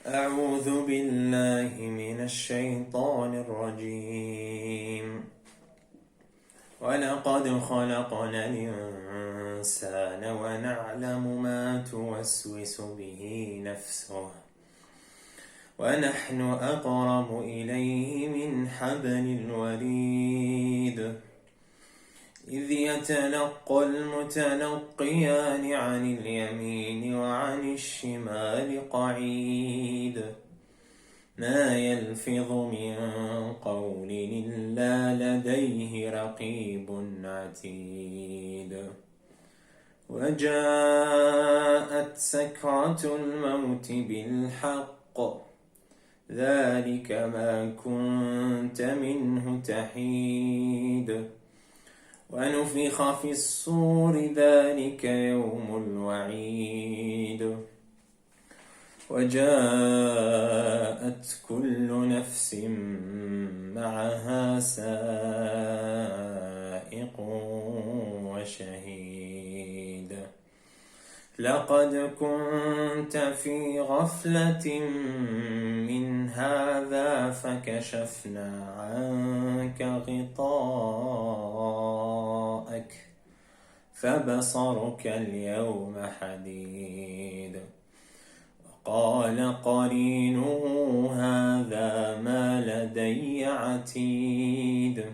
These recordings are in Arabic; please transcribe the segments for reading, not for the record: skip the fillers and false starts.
أعوذ بالله من الشيطان الرجيم. ولقد خلقنا الإنسان ونعلم ما توسوس به نفسه ونحن أقرب إليه من حبل الوريد إذ يتلقى المتلقيان عن اليمين وعن الشمال قعيد ما يلفظ من قول إلا لديه رقيب عتيد وجاءت سكرة الموت بالحق ذلك ما كنت منه تحيد ونفخ في الصور ذلك يوم الوعيد وجاءت كل نفس معها سائق وشهيد لقد كنت في غفلة من هذا فكشفنا عنك غطاءك فبصرك اليوم حديد وقال قرينه هذا ما لدي عتيد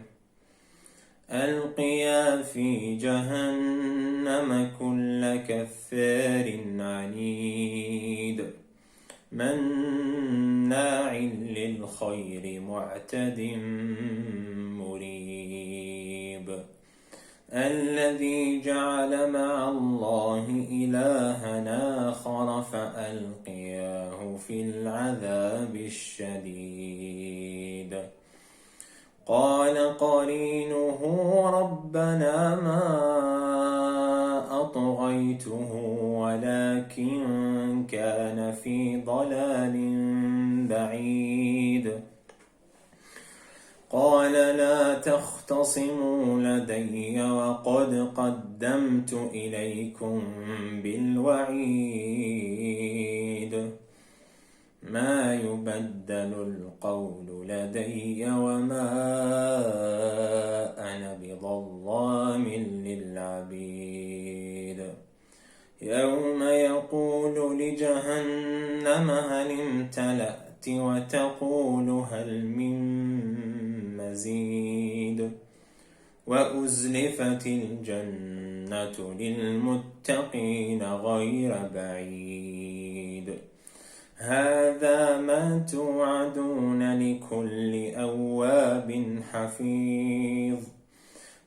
ألقيا في جهنم كل كفار عنيد مناع للخير معتد مريب الذي جعل مع الله إلها آخر فألقياه في العذاب الشديد قال قرينه ربنا ما أطغيته ولكن كان في ضلال بعيد قال لا تختصموا لدي وقد قدمت إليكم بالوعيد ما يبدل القول لدي وما أنا بظلام للعبيد يوم يقول لجهنم هل امتلأت وتقول هل من مزيد وأزلفت الجنة للمتقين غير بعيد هذا ما توعدون لكل أواب حفيظ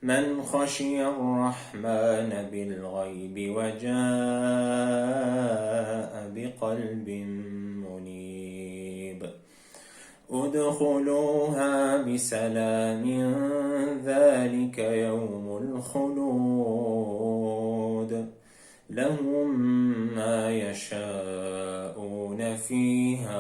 من خشي الرحمن بالغيب وجاء بقلب منيب ادخلوها بسلام ذلك يوم الخلود لهم ما يشاءون فيها